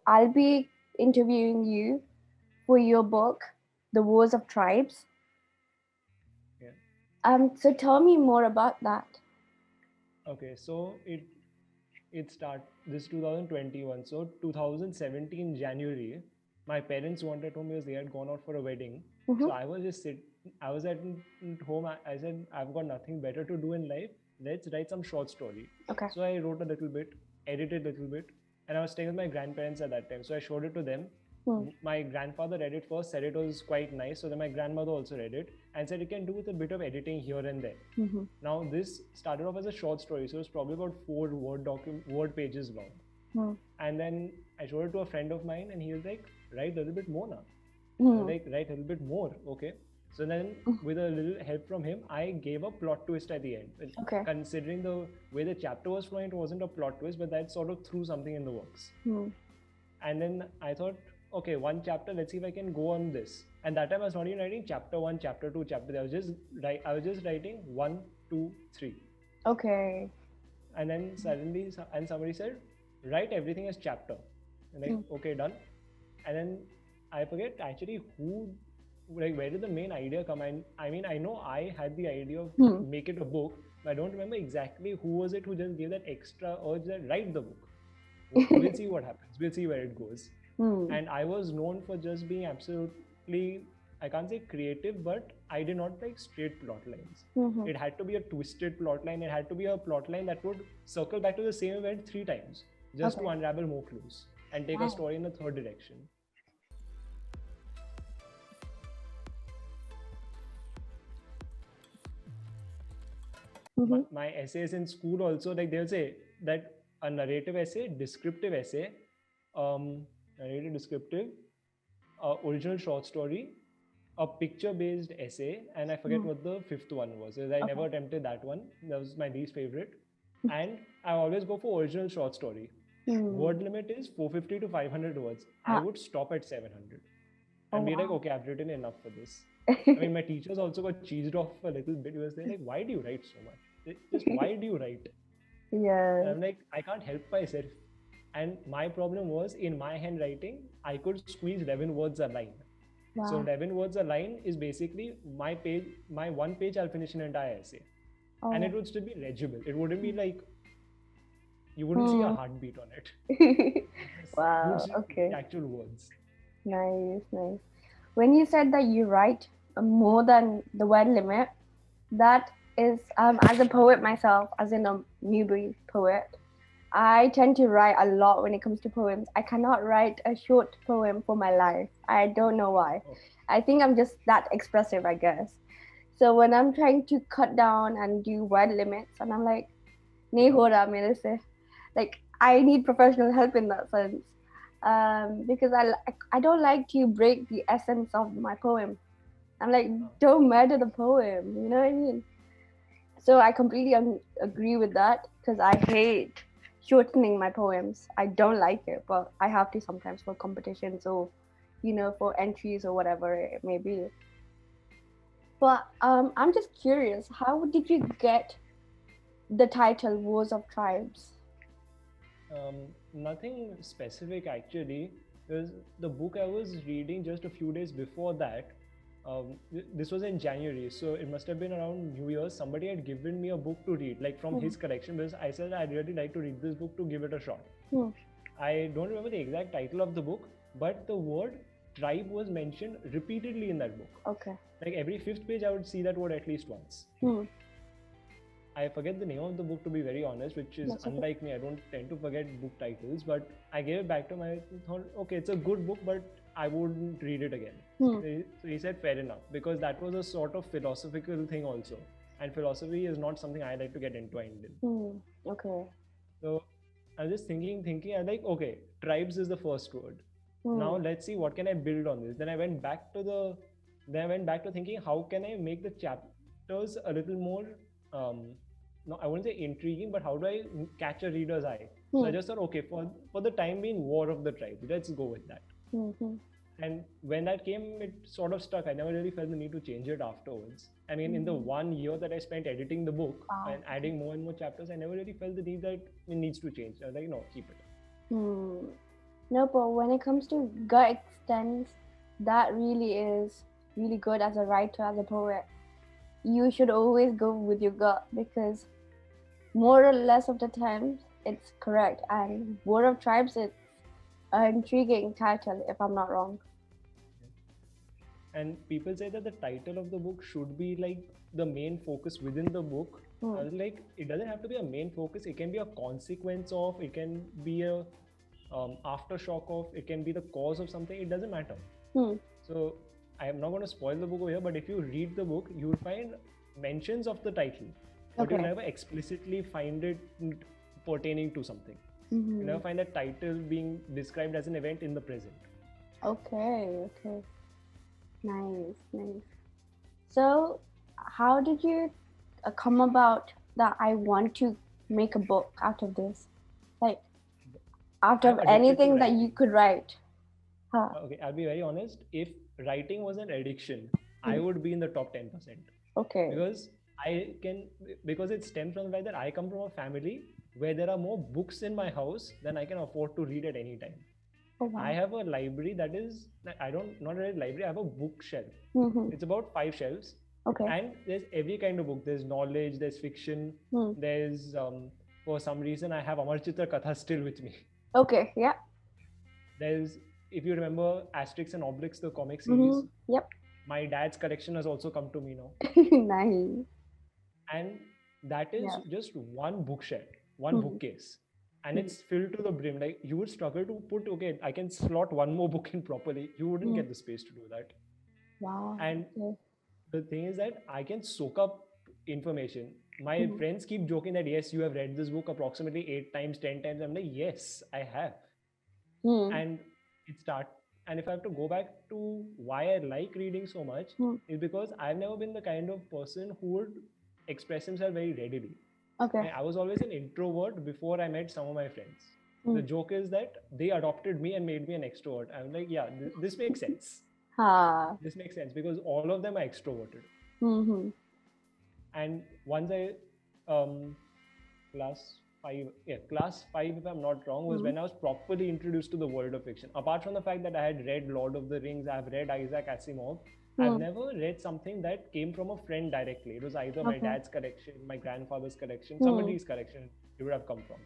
I'll be interviewing you for your book, The Wars of Tribes. Yeah. So tell me more about that. Okay, so it start this 2021. So 2017 January, my parents wanted home because they had gone out for a wedding. Mm-hmm. So I was at home. I said I've got nothing better to do in life. Let's write some short story. Okay. So I wrote a little bit, edited a little bit, and I was staying with my grandparents at that time. So I showed it to them. Hmm. My grandfather read it first, said it was quite nice. So then my grandmother also read it and said it can do with a bit of editing here and there. Mm-hmm. Now this started off as a short story, so it was probably about 4 word pages long. Hmm. And then I showed it to a friend of mine, and he was like, "Write a little bit more now." I was Hmm. like, "Write a little bit more, okay." So then, with a little help from him, I gave a plot twist at the end. Okay. Considering the way the chapter was flowing, it wasn't a plot twist, but that sort of threw something in the works. Hmm. And then I thought, okay, one chapter, let's see if I can go on this. And that time I was not even writing chapter one, chapter two, chapter three. I was just writing 1, 2, 3. Okay. And then suddenly, somebody said, write everything as chapter. And like, Hmm. okay, done. And then I forget actually who, like, where did the main idea come? I mean, I know I had the idea of Hmm. make it a book, but I don't remember exactly who was it who just gave that extra urge that write the book. We'll see what happens. We'll see where it goes. Hmm. And I was known for just being absolutely, I can't say creative, but I did not like straight plot lines. Mm-hmm. It had to be a twisted plot line. It had to be a plot line that would circle back to the same event 3 times just Okay. to unravel more clues and take a Wow. story in a third direction. Mm-hmm. My essays in school also, like they'll say that a narrative essay, descriptive essay, narrative descriptive, original short story, a picture-based essay, and I forget Hmm. what the fifth one was. I never Okay. attempted that one. That was my least favorite. And I always go for original short story. Hmm. Word limit is 450 to 500 words. I Ha. would stop at 700 Oh and be like, wow. okay, I've written enough for this. I mean, my teachers also got cheesed off a little bit because they're like, why do you write so much? Just why do you write? And Yes. I'm like, I can't help myself. And my problem was in my handwriting, I could squeeze 11 words a line. So Wow. 11 words a line is basically my page, my one page, I'll finish an entire essay. And it Oh. would still be legible. It wouldn't be like, you wouldn't see a Hmm. heartbeat on it. You would Wow. see Okay. the actual words. Nice. Nice. When you said that you write more than the word limit, that is, as a poet myself, as in a newbie poet, I tend to write a lot when it comes to poems. I cannot write a short poem for my life. I don't know why. Oh, I think I'm just that expressive, I guess. So when I'm trying to cut down and do word limits, and I'm like, nahi ho raha mere se. Like I need professional help in that sense. Because I don't like to break the essence of my poem. I'm like, don't murder the poem. You know what I mean? So I completely agree with that because I hate shortening my poems. I don't like it, but I have to sometimes for competitions or, for entries or whatever it may be. But I'm just curious, how did you get the title Wars of Tribes? nothing specific actually. Because the book I was reading just a few days before that, this was in January, so it must have been around New Year's. Somebody had given me a book to read, like from Hmm. his collection, because I said I'd really like to read this book to give it a shot. Hmm. I don't remember the exact title of the book, but the word tribe was mentioned repeatedly in that book. Okay. Like every fifth page, I would see that word at least once. Hmm. I forget the name of the book to be very honest, which is That's okay. unlike me. I don't tend to forget book titles, but I gave it back to him. I thought, okay, it's a good book, but I wouldn't read it again. Hmm. So he said, fair enough, because that was a sort of philosophical thing also. And philosophy is not something I like to get entwined in. Hmm. Okay. So I was just thinking, I like, okay, tribes is the first word. Hmm. Now let's see what can I build on this. Then I went back to thinking, how can I make the chapters a little more um, no, I wouldn't say intriguing, but how do I catch a reader's eye? So I Hmm. just thought, okay, for the time being, War of the Tribes, let's go with that. Hmm. And when that came, it sort of stuck. I never really felt the need to change it afterwards. I mean, in the 1 year that I spent editing the book Wow. and adding more and more chapters, I never really felt the need that it needs to change. I was like, no, keep it. Hmm. No, but when it comes to gut extents, that really is really good as a writer, as a poet. You should always go with your gut because more or less of the times it's correct. And War of Tribes, it's an intriguing title, if I'm not wrong. And people say that the title of the book should be like the main focus within the book. I was like, it doesn't have to be a main focus. It can be a consequence of, it can be a aftershock of, it can be the cause of something. It doesn't matter. So I am not going to spoil the book over here, but if you read the book, you will find mentions of the title, but you'll never explicitly find it pertaining to something. You never find that title being described as an event in the present. Okay. Nice. So, how did you come about that I want to make a book out of this? Like, out of anything that you could write? Okay, I'll be very honest. If writing was an addiction, I would be in the top 10%. Okay. Because it stems from the fact that I come from a family where there are more books in my house than I can afford to read at any time. Oh, wow. I have a library that is, not a library, I have a bookshelf. It's about 5 shelves. Okay. And there's every kind of book. There's knowledge, there's fiction, there's, for some reason, I have Amar Chitra Katha still with me. Okay, yeah. There's, if you remember Asterix and Obelix, the comic series. Yep. My dad's collection has also come to me now. Nice. And that is just one bookshelf, one bookcase. And it's filled to the brim. Like, you would struggle to put, okay, I can slot one more book in properly. You wouldn't get the space to do that. Wow. And the thing is that I can soak up information. My friends keep joking that, yes, you have read this book approximately 8 times, 10 times. I'm like, yes, I have. And and if I have to go back to why I like reading so much, is because I've never been the kind of person who would express himself very readily. Okay. I was always an introvert before I met some of my friends. The joke is that they adopted me and made me an extrovert. I'm like, yeah, this makes sense. This makes sense because all of them are extroverted. And once I, class 5, if I'm not wrong, was when I was properly introduced to the world of fiction. Apart from the fact that I had read Lord of the Rings, I've read Isaac Asimov, I've never read something that came from a friend directly. It was either my dad's collection, my grandfather's collection, somebody's collection it would have come from.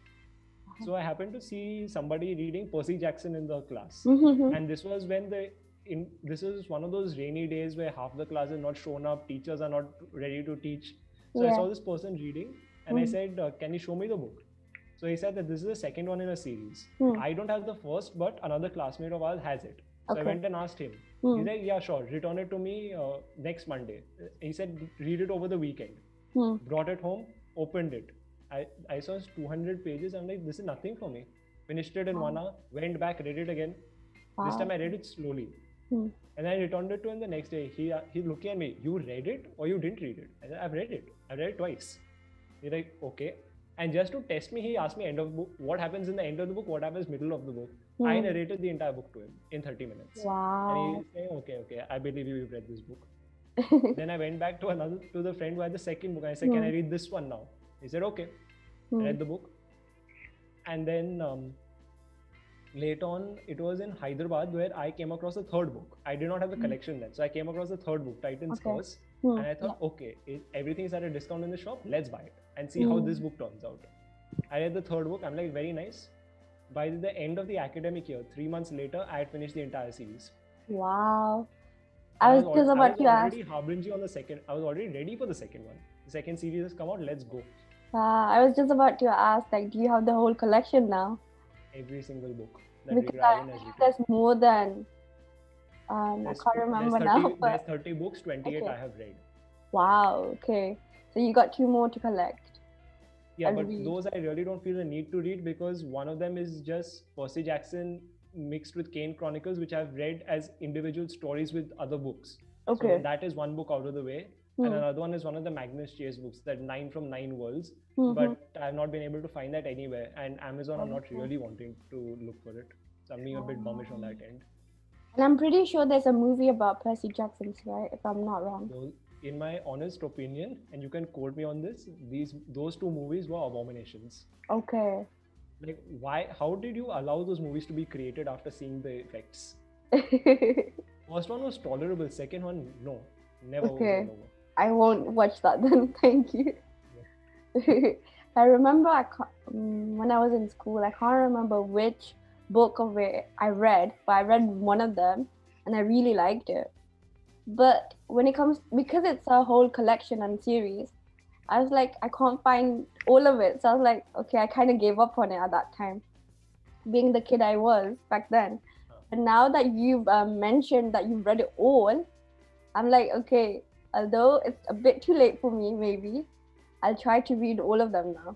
So I happened to see somebody reading Percy Jackson in the class. And this was when this is one of those rainy days where half the class is not shown up, teachers are not ready to teach. So I saw this person reading and I said, can you show me the book? So he said that this is the second one in a series. I don't have the first, but another classmate of ours has it. So I went and asked him. He said, yeah, sure, return it to me next Monday. He said, read it over the weekend. Brought it home, opened it. I saw 200 pages. I'm like, this is nothing for me. Finished it in 1 hour, went back, read it again. This time I read it slowly. And I returned it to him the next day. He's looking at me, you read it or you didn't read it? I said, I've read it. I read it twice. He's like, okay. And just to test me, he asked me end of the book, what happens in the end of the book, what happens middle of the book. I narrated the entire book to him in 30 minutes. Wow. And he's saying, okay, I believe you've read this book. Then I went back to the friend who had the second book. I said, can I read this one now? He said, okay. I read the book. And then later on, it was in Hyderabad where I came across the third book. I did not have the collection then. So I came across the third book, Titan's Curse. And I thought, okay, everything's at a discount in the shop. Let's buy it and see how this book turns out. I read the third book. I'm like, very nice. By the end of the academic year, 3 months later, I had finished the entire series. Wow. I was just about to ask. I was already ready for the second one. The second series has come out. Let's go. I was just about to ask, like, do you have the whole collection now? Every single book that because I think there's more than I can't remember now. There's 30 books, 28 I have read. Wow, okay. So you got 2 more to collect. Yeah, but those I really don't feel the need to read because one of them is just Percy Jackson mixed with Kane Chronicles, which I've read as individual stories with other books. Okay. So that is one book out of the way. And another one is one of the Magnus Chase books, that 9 from 9 Worlds. But I have not been able to find that anywhere. And Amazon are not really wanting to look for it. So I'm being a bit bummish on that end. And I'm pretty sure there's a movie about Percy Jackson, right? If I'm not wrong. So, in my honest opinion, and you can quote me on this, those 2 movies were abominations. Okay. Like, why? How did you allow those movies to be created after seeing the effects? First one was tolerable. Second one, no, never was all Okay, over. I won't watch that then. Thank you. Yeah. I remember when I was in school, I can't remember which book of it I read, but I read one of them and I really liked it. But when it comes, because it's a whole collection and series, I was like, I can't find all of it. So I was like, okay, I kind of gave up on it at that time, being the kid I was back then. But now that you've mentioned that you've read it all, I'm like, okay, although it's a bit too late for me, maybe I'll try to read all of them now,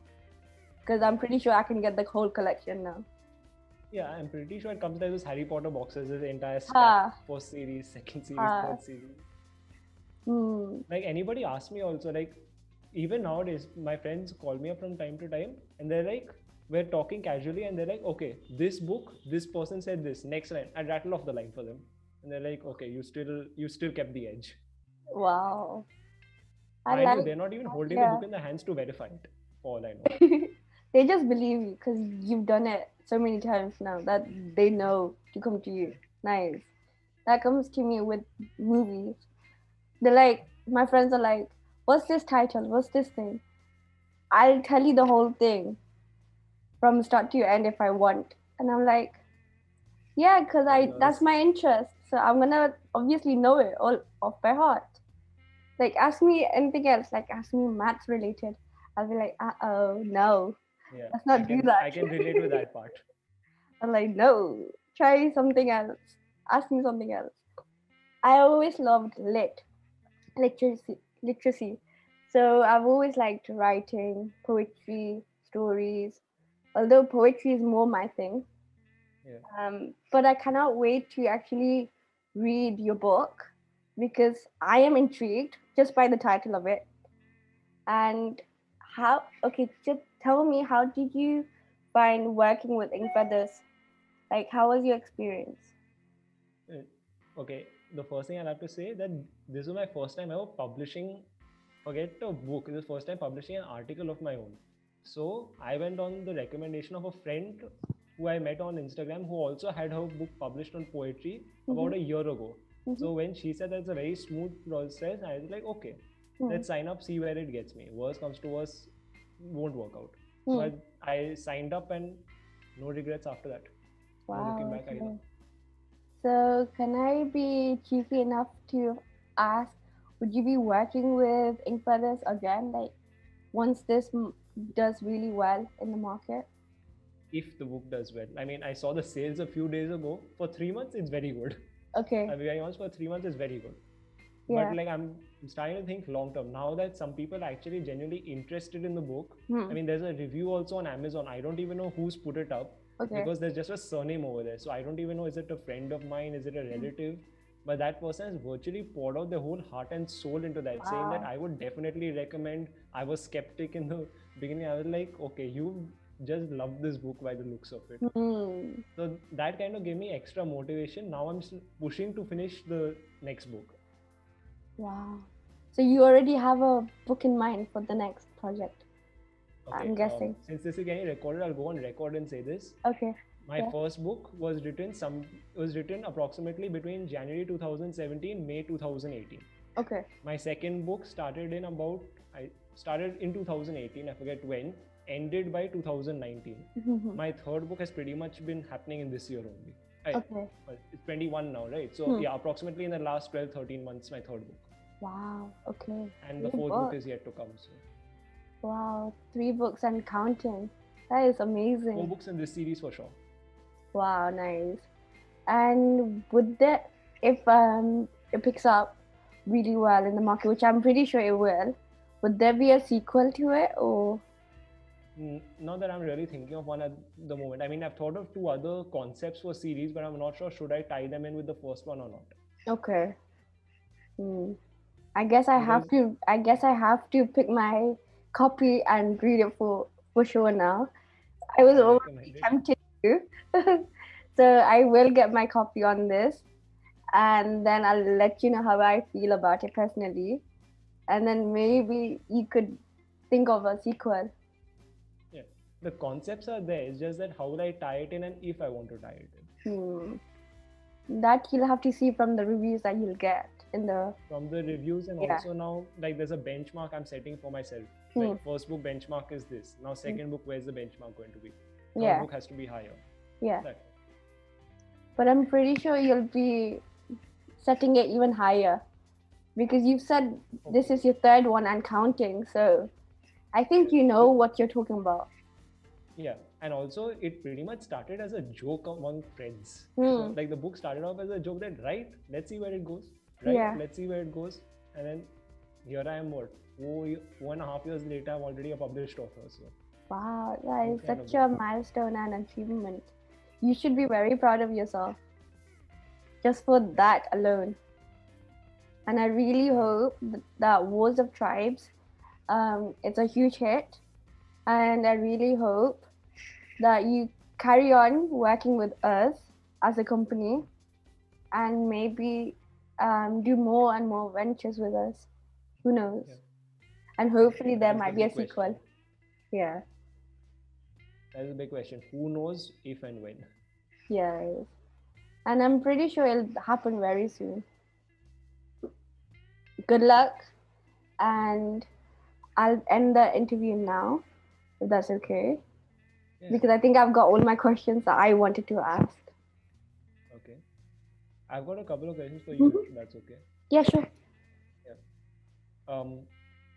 because I'm pretty sure I can get the whole collection now. Yeah, I'm pretty sure it comes like those Harry Potter boxes, this entire stack, Ah, first series, second series, ah, third series. hmm. Like anybody asks me also, like even nowadays, my friends call me up from time to time and they're like, we're talking casually and they're like, okay, this book, this person said this, next line. I rattle off the line for them. And they're like, okay, you still kept the edge. Wow. I Mind you, like, they're not even holding the yeah. book in their hands to verify it, for all I know. They just believe you because you've done it so many times now that they know to come to you. Nice. That comes to me with movies. They're like, my friends are like, what's this title? What's this thing? I'll tell you the whole thing from start to end if I want. And I'm like, yeah, because that's Spoilers. my interest. So I'm gonna obviously know it all off by heart. Like, ask me anything else, like ask me maths related. I'll be like, oh no, Yeah, let's I not do can that. I can relate with that part. I'm like, no, try something else. Ask me something else. I always loved literacy. So I've always liked writing, poetry, stories. Although poetry is more my thing, Yeah. but I cannot wait to actually read your book because I am intrigued just by the title of it. And how? Okay, just tell me, how did you find working with Inkfeathers? Like, how was your experience? Uh, Okay, the first thing I'll have to say that this was my first time ever publishing, forget a book, this is the first time publishing an article of my own. So I went on the recommendation of a friend who I met on Instagram who also had her book published on poetry Mm-hmm, about a year ago. mm-hmm, So when she said that's a very smooth process, I was like, okay, mm-hmm, let's sign up, see where it gets me. Worst comes to worst, won't work out. mm. But I signed up and no regrets after that. No looking Wow. back either. Okay. So, can I be cheeky enough to ask, would you be working with Inkfeathers again, like once this does really well in the market? If the book does well. I mean, I saw the sales a few days ago. For 3 months, it's very good. Okay. I'll be very honest, for 3 months, it's very good. But Yeah. like, I'm starting to think long term. Now that some people are actually genuinely interested in the book, I Hmm. mean, there's a review also on Amazon. I don't even know who's put it up Okay. because there's just a surname over there. So I don't even know, is it a friend of mine? Is it a Hmm. relative? But that person has virtually poured out their whole heart and soul into that, saying that Wow. I would definitely recommend. I was skeptic in the beginning. I was like, okay, you just love this book by the looks of it. Hmm. So that kind of gave me extra motivation. Now I'm pushing to finish the next book. Wow. So you already have a book in mind for the next project, Okay, I'm guessing. since this is getting recorded, I'll go on record and say this. Okay. My Yeah. first book was written approximately between January 2017, May 2018. Okay. My second book I started in 2018, I forget when, ended by 2019. My third book has pretty much been happening in this year only. Okay. It's 21 now, right? So Hmm. yeah, approximately in the last 12, 13 months, my third book. Wow. Okay. And the Three fourth book books. is yet to come. So Wow. 3 books and counting. That is 4 amazing. books in this series for sure. Wow. Nice. And would that, if it picks up really well in the market, which I'm pretty sure it will, would there be a sequel to it, or? Not that I'm really thinking of one at the moment. I mean, I've thought of 2 other concepts for series, but I'm not sure should I tie them in with the first one or not. Okay. Hmm. I guess I have Because to. I guess I have to pick my copy and read it for sure now. I was I already recommend it. tempted to, so I will get my copy on this, and then I'll let you know how I feel about it personally, and then maybe you could think of a sequel. Yeah. The concepts are there. It's just that how will I tie it in and if I want to tie it in. That you'll have to see from the reviews that you'll get from the reviews, and also now like there's a benchmark I'm setting for myself. Like first book benchmark is this. Now second book, where's the benchmark going to be? Third book has to be higher. But I'm pretty sure you'll be setting it even higher, because you've said this is your third one and counting, so I think you know what you're talking about. Yeah, and also it pretty much started as a joke among friends. So, like the book started off as a joke that, right, let's see where it goes. Let's see where it goes. And then here I am, 1.5 years later, I'm already a published author. So. Wow, that is such a milestone and achievement. You should be very proud of yourself just for that alone. And I really hope that Wars of Tribes, it's a huge hit. And I really hope that you carry on working with us as a company and maybe do more and more ventures with us. Who knows? And hopefully there might be a sequel. Yeah. That's a big question. Who knows if and when? Yeah. And I'm pretty sure it'll happen very soon. Good luck. And I'll end the interview now, if that's okay. Yeah. Because I think I've got all my questions that I wanted to ask. Okay. I've got a couple of questions for you, if that's okay. Yeah, sure. Yeah.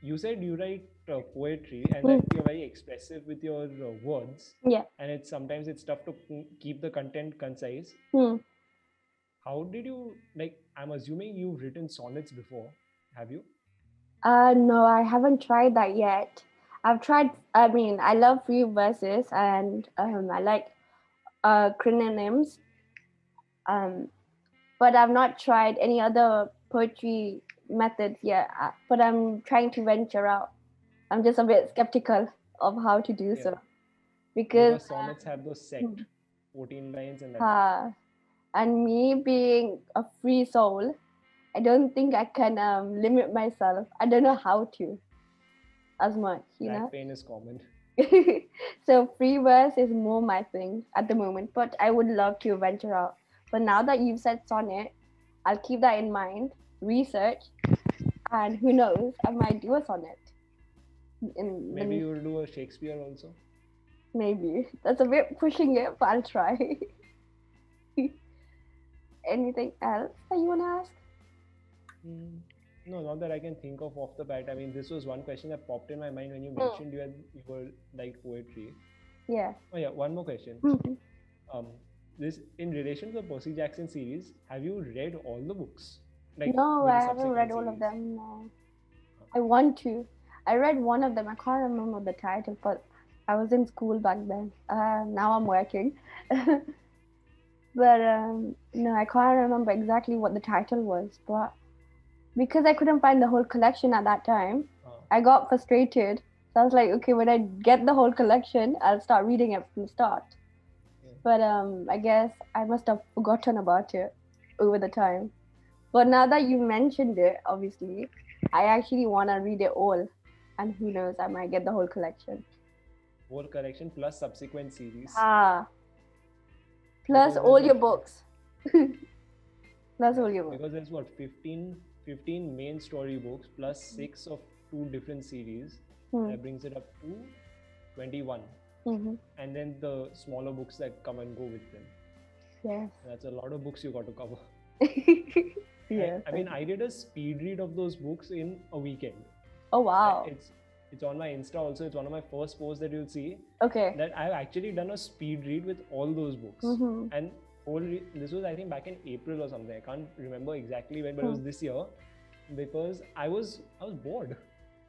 You said you write poetry and that you're very expressive with your words. Yeah. And sometimes it's tough to keep the content concise. How did you, I'm assuming you've written sonnets before, have you? No, I haven't tried that yet. I've tried, I love free verses and I like crinonyms. But I've not tried any other poetry methods yet. But I'm trying to venture out. I'm just a bit skeptical of how to do so. Because sonnets have those set 14 lines and that's and me being a free soul, I don't think I can limit myself. I don't know how to as much, you know. That pain is common. So free verse is more my thing at the moment, but I would love to venture out. But now that you've said sonnet, I'll keep that in mind, research, and who knows, I might do a sonnet. Maybe you'll do a Shakespeare also? Maybe. That's a bit pushing it, but I'll try. Anything else that you want to ask? No, not that I can think of off the bat. I mean, this was one question that popped in my mind when you mentioned you were like poetry. Yeah. Oh yeah, one more question. This in relation to the Percy Jackson series, have you read all the books? No, I haven't read all of them. No. I want to. I read one of them. I can't remember the title, but I was in school back then. Now I'm working. But no, I can't remember exactly what the title was. But because I couldn't find the whole collection at that time, I got frustrated. So I was like, okay, when I get the whole collection, I'll start reading it from the start. Yeah. But I guess I must have forgotten about it over the time. But now that you mentioned it, obviously, I actually want to read it all. And who knows, I might get the whole collection. Whole collection plus subsequent series. Plus all your books. Plus all your books. Because there's what, 15 main story books plus 6 of 2 different series. That brings it up to 21. And then the smaller books that come and go with them. Yes. That's a lot of books you got to cover. Yes. I mean, I did a speed read of those books in a weekend. Oh, wow. It's on my Insta also. It's one of my first posts that you'll see. Okay. That I've actually done a speed read with all those books. And this was, I think, back in April or something. I can't remember exactly when, but it was this year. Because I was bored.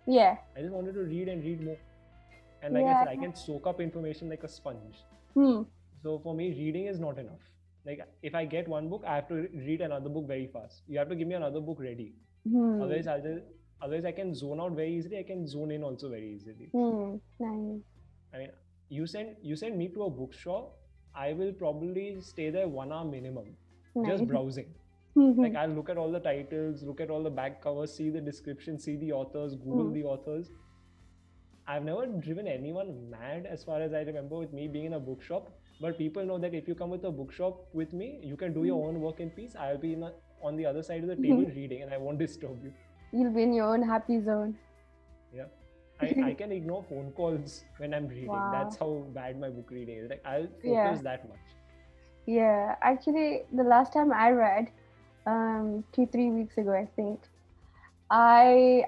Yeah. I just wanted to read and read more. And like I said, I can soak up information like a sponge. So for me, reading is not enough. Like if I get one book, I have to read another book very fast. You have to give me another book ready. Otherwise I can zone out very easily. I can zone in also very easily. Nice. I mean, you send me to a bookstore, I will probably stay there 1 hour minimum, just browsing. Like I'll look at all the titles, look at all the back covers, see the description, see the authors, Google the authors. I've never driven anyone mad as far as I remember with me being in a bookshop. But people know that if you come with a bookshop with me, you can do your own work in peace. I'll be on the other side of the table reading, and I won't disturb you. You'll be in your own happy zone. Yeah. I can ignore phone calls when I'm reading. Wow. That's how bad my book reading is. Like I'll Yeah. focus that much. Yeah, actually, the last time I read, 2-3 weeks ago, I think, I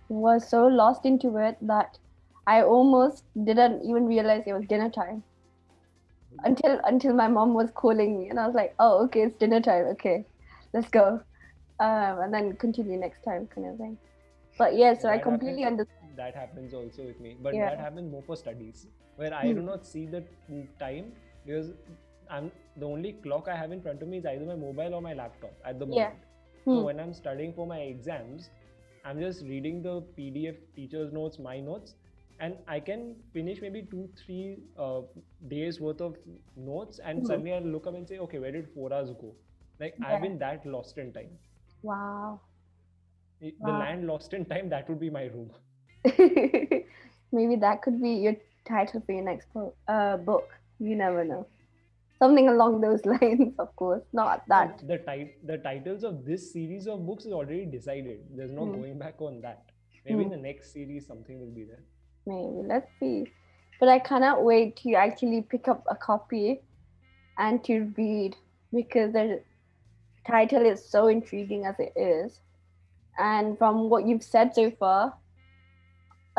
was so lost into it that I almost didn't even realize it was dinner time until my mom was calling me, and I was like, "Oh, okay, it's dinner time. Okay, let's go," and then continue next time, kind of thing. But yeah, so I completely understand. That happens also with me, but Yeah. that happens more for studies, where I do not see the time because the only clock I have in front of me is either my mobile or my laptop at the moment. So when I'm studying for my exams, I'm just reading the PDF teacher's notes, my notes, and I can finish maybe 2-3 days worth of notes, and suddenly I'll look up and say, okay, where did 4 hours go? Like I've been that lost in time. Wow. The land lost in time, that would be my room. Maybe that could be your title for your next book. You never know. Something along those lines, of course. Not that. The titles of this series of books is already decided. There's no going back on that. Maybe in the next series something will be there. Maybe. Let's see. But I cannot wait to actually pick up a copy and to read, because the title is so intriguing as it is. And from what you've said so far,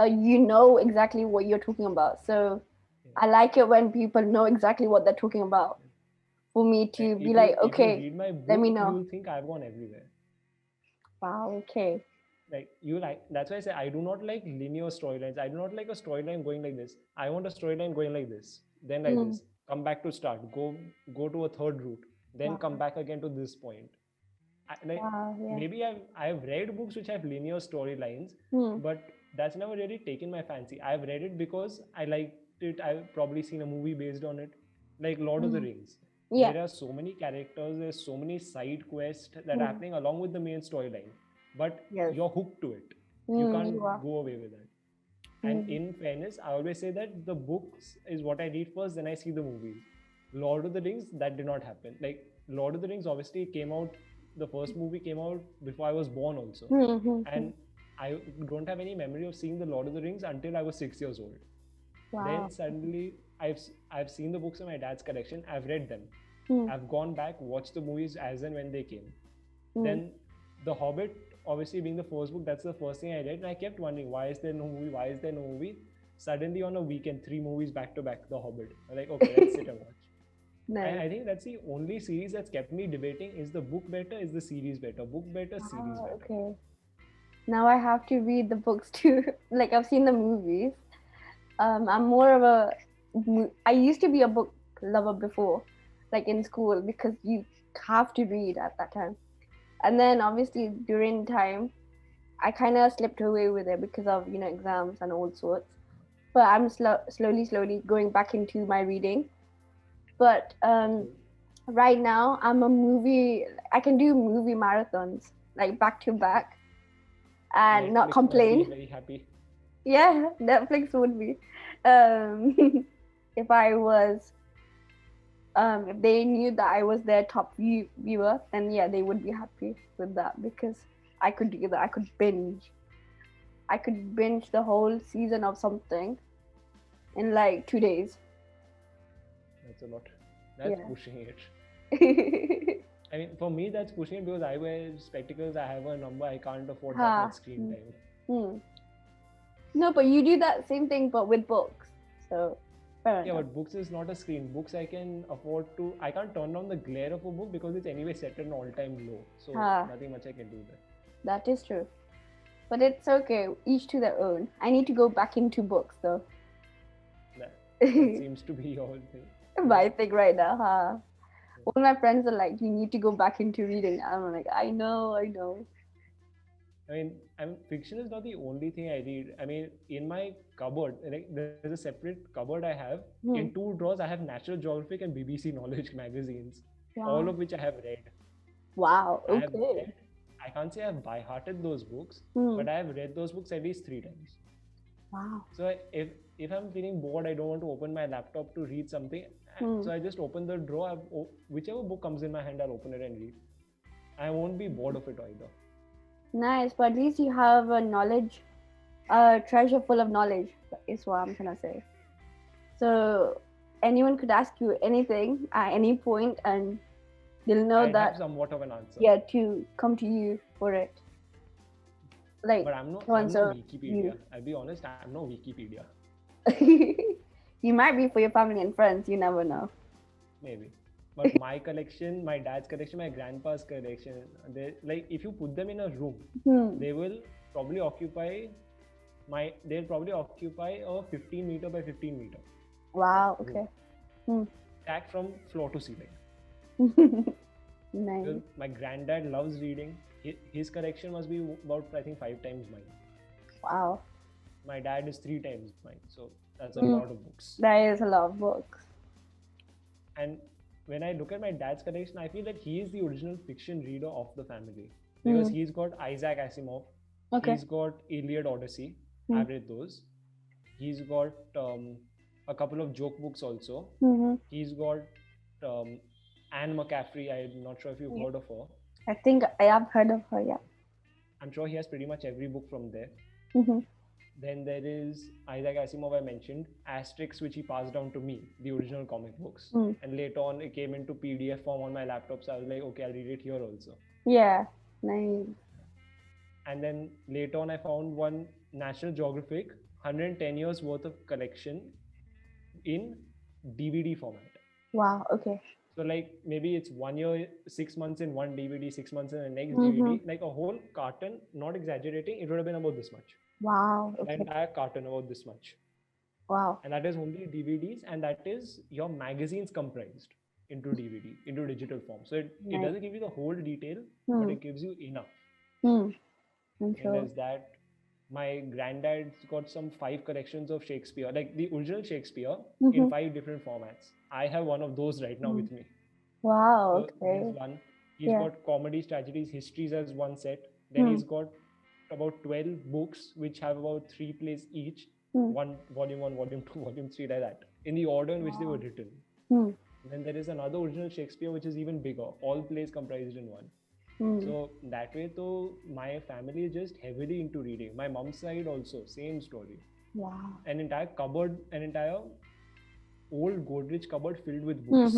you know exactly what you're talking about. So I like it when people know exactly what they're talking about. For me to be like, okay, if you read my book, let me know. You'll think I've gone everywhere. Wow, okay. That's why I say I do not like linear storylines. I do not like a storyline going like this. I want a storyline going like this, then like this. Come back to start. Go to a third route. Then come back again to this point. Maybe I've read books which have linear storylines, but that's never really taken my fancy. I've read it because I liked it. I've probably seen a movie based on it, like Lord of the Rings. Yeah. There are so many characters, there's so many side quests that are happening along with the main storyline, but you're hooked to it. You can't go away with it. And in fairness, I always say that the books is what I read first, then I see the movies. Lord of the Rings, that did not happen. Like Lord of the Rings obviously came out, the first movie came out before I was born also. And I don't have any memory of seeing the Lord of the Rings until I was 6 years old. Then suddenly I've seen the books in my dad's collection. I've read them. I've gone back, watched the movies as and when they came. Then The Hobbit, obviously being the first book, that's the first thing I read, and I kept wondering, why is there no movie? Why is there no movie? Suddenly on a weekend, 3 movies back to back, The Hobbit. I'm like, okay, let's sit and watch. Nice. I think that's the only series that's kept me debating: is the book better? Is the series better? Book better, series better. Okay. Now I have to read the books too. Like I've seen the movies. I'm more of a. I used to be a book lover before, like in school, because you have to read at that time. And then obviously during time, I kind of slipped away with it because of exams and all sorts. But I'm slowly going back into my reading. But right now I'm a movie. I can do movie marathons like back to back, and Netflix not complain. Would be very happy. Yeah, Netflix would be. If I was, if they knew that I was their top viewer, then yeah, they would be happy with that, because I could do that. I could binge the whole season of something in like 2 days. That's a lot. That's pushing it. I mean, for me, that's pushing it because I wear spectacles. I have a number. I can't afford that much screen time. No, but you do that same thing, but with books. So but books is not a screen. Books I can afford to. I can't turn down the glare of a book because it's anyway set at an all-time low. So nothing much I can do there. That is true. But it's okay. Each to their own. I need to go back into books though. That seems to be your thing. My thing right now, huh? All my friends are like, you need to go back into reading. I'm like, I know. I mean, fiction is not the only thing I read. I mean, in my cupboard, like there's a separate cupboard I have. In 2 drawers, I have National Geographic and BBC Knowledge magazines, all of which I have read. Wow. Okay. I can't say I've by-hearted those books, but I have read those books at least 3 times. Wow. So if I'm feeling bored, I don't want to open my laptop to read something. So I just open the drawer. Whichever book comes in my hand, I'll open it and read. I won't be bored of it either. Nice, but at least you have a knowledge, a treasure full of knowledge, is what I'm trying to say. So anyone could ask you anything at any point, and they'll know I'd that have somewhat of an answer. yeah, to come to you for it. Like, But I'm no answer Wikipedia. I'll be honest, I'm no Wikipedia. You might be for your family and friends. You never know. Maybe. But my collection, my dad's collection, my grandpa's collection, they like if you put them in a room, they will probably occupy a 15 meter by 15 meter. Wow. Okay. Stacked from floor to ceiling. Nice. Because my granddad loves reading. His collection must be about, I think, 5 times mine. Wow. My dad is 3 times mine. So that's a lot of books. That is a lot of books. And when I look at my dad's collection, I feel that he is the original fiction reader of the family. Because he's got Isaac Asimov. Okay. He's got Iliad Odyssey. I've read those. He's got a couple of joke books also. He's got Anne McCaffrey. I'm not sure if you've heard of her. I think I have heard of her, yeah. I'm sure he has pretty much every book from there. Then there is Isaac Asimov, I mentioned, Asterix, which he passed down to me, the original comic books. And later on, it came into PDF form on my laptop. So I was like, okay, I'll read it here also. Yeah, nice. And then later on, I found one National Geographic 110 years worth of collection in DVD format. Wow, okay. So like maybe it's 1 year, 6 months in one DVD, 6 months in the next DVD, like a whole carton, not exaggerating, it would have been about this much. Wow, okay. The entire carton about this much. Wow. And that is only DVDs, and that is your magazines comprised into DVD, into digital form. So it doesn't give you the whole detail, but it gives you enough. I'm And sure. there's that. My granddad's got some 5 collections of Shakespeare, like the original Shakespeare in 5 different formats. I have one of those right now with me. Wow, So okay. there's one. He's got comedies, tragedies, histories as one set. Then he's got about 12 books which have about 3 plays each. Volume 1, volume 2, volume 3, like that, in the order in which they were written. Then there is another original Shakespeare which is even bigger, all plays comprised in one. So that way, though, my family is just heavily into reading. My mom's side also, same story. Wow. An entire old Godrej cupboard filled with books.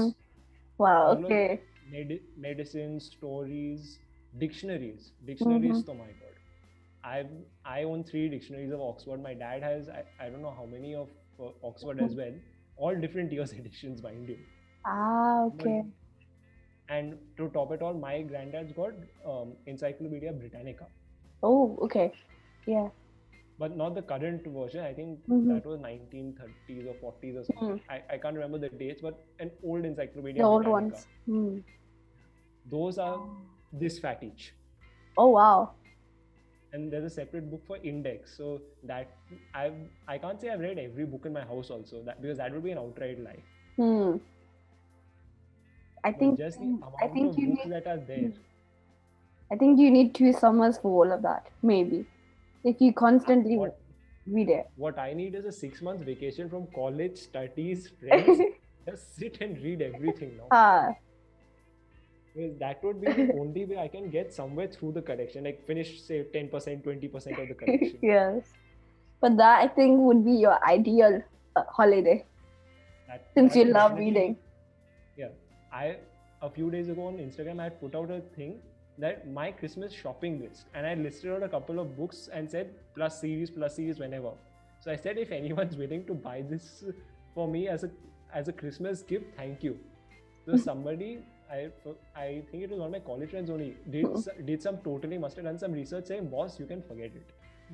Wow, okay. Medicine, stories, dictionaries. Dictionaries, oh my god. I own 3 dictionaries of Oxford. My dad has, I don't know how many of Oxford as well. All different years editions, mind you. Ah, okay. And to top it all, my granddad's got Encyclopedia Britannica. Oh, okay. Yeah. But not the current version. I think that was 1930s or 40s or something. I can't remember the dates, but an old Encyclopedia Britannica. The old ones. Those are this fat each. Oh, wow. And there's a separate book for index. So that I can't say I've read every book in my house also, because that would be an outright lie. I think just the amount of books that are there. I think you need 2 summers for all of that, maybe. If you constantly read it. What I need is a 6 months vacation from college, studies, friends. Just sit and read everything now. Because that would be the only way I can get somewhere through the collection, like finish say 10%, 20% of the collection. Yes. But that I think would be your ideal holiday. Since you love reading. Yeah. A few days ago on Instagram, I had put out a thing that my Christmas shopping list, and I listed out a couple of books and said plus series whenever. So I said, if anyone's willing to buy this for me as a Christmas gift, thank you. So somebody, I think it was one of my college friends only, did some totally must have done some research saying, boss, you can forget it.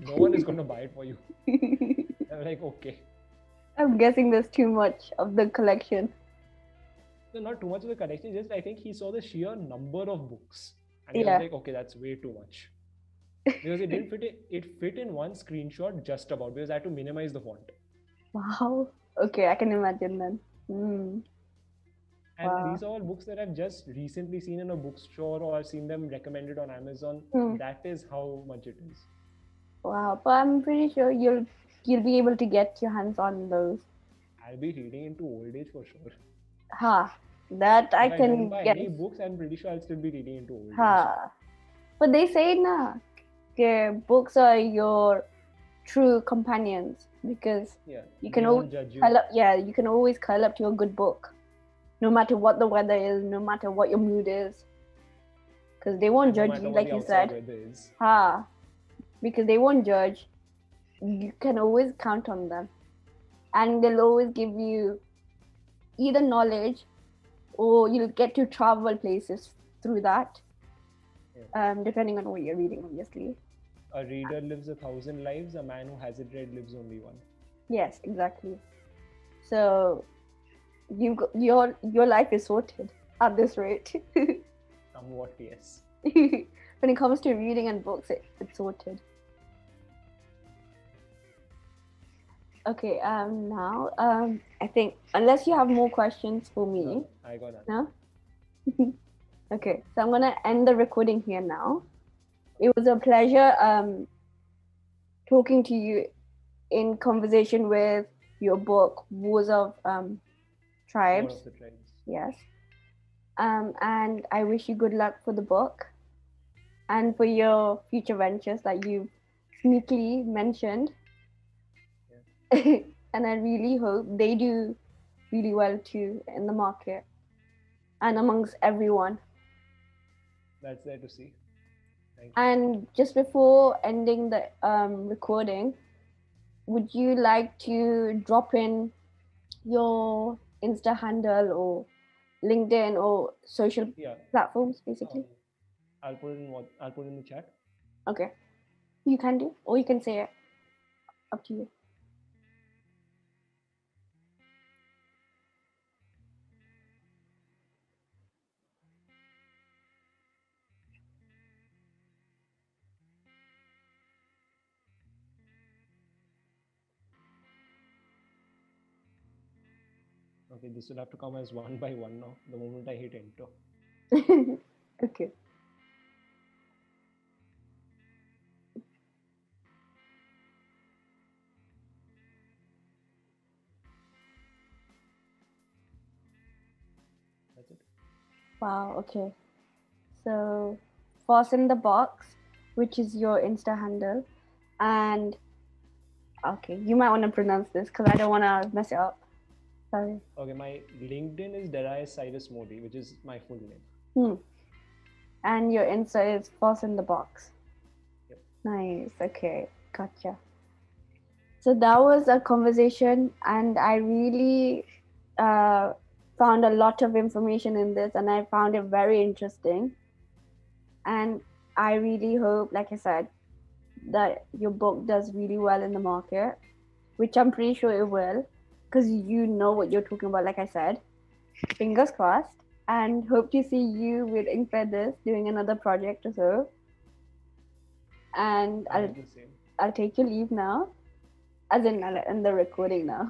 No one is going to buy it for you. I'm like, okay. I'm guessing there's too much of the collection. No, not too much of the collection, just I think he saw the sheer number of books. And he was like, okay, that's way too much. Because it didn't fit it fit in one screenshot just about, because I had to minimize the font. Wow. Okay, I can imagine then. And these are all books that I've just recently seen in a bookstore, or I've seen them recommended on Amazon. That is how much it is. Wow. But I'm pretty sure you'll you'll be able to get your hands on those. I'll be reading into old age for sure. Ha, that I If I don't can buy guess. any books, I'm pretty sure I'll still be reading into old age. Ha, but they say na, books are your true companions because Yeah, you they can won't always judge you. curl up. Yeah, you can always curl up to a good book, no matter what the weather is, no matter what your mood is, because they won't And no judge matter you, what like the you outside said. weather is. Ha, because they won't judge. You can always count on them, and they'll always give you either knowledge or you'll get to travel places through that. Depending on what you're reading, obviously. A reader lives 1,000 lives. A man who hasn't read lives only one. Yes, exactly. So your life is sorted at this rate. Somewhat, yes. When it comes to reading and books, it's sorted. Okay. Now, I think unless you have more questions for me. No, I got that. No. Okay. So I'm gonna end the recording here now. It was a pleasure talking to you in conversation with your book, Wars of Tribes. War of the Tribes. Yes. And I wish you good luck for the book and for your future ventures that you sneakily mentioned. Yeah. And I really hope they do really well too in the market and amongst everyone. That's there to see. Thank you. And just before ending the recording, would you like to drop in your Insta handle or LinkedIn or social platforms, basically? I'll put it in the chat. Okay, you can do, or you can say it. Up to you. Okay, this will have to come as one by one now. The moment I hit enter. Okay. That's it. Wow. Okay. So, Fasten the Box, which is your Insta handle, and okay, you might want to pronounce this because I don't want to mess it up. Sorry. Okay, my LinkedIn is Darius Cyrus Modi, which is my full name. And your Insta is Fasten the Box. Yep. Nice. Okay, gotcha. So that was a conversation, and I really found a lot of information in this, and I found it very interesting. And I really hope, like I said, that your book does really well in the market, which I'm pretty sure it will, because you know what you're talking about, like I said. Fingers crossed, and hope to see you with Inkfeathers doing another project or so. And I'll take your leave now, as in I'll end the recording now.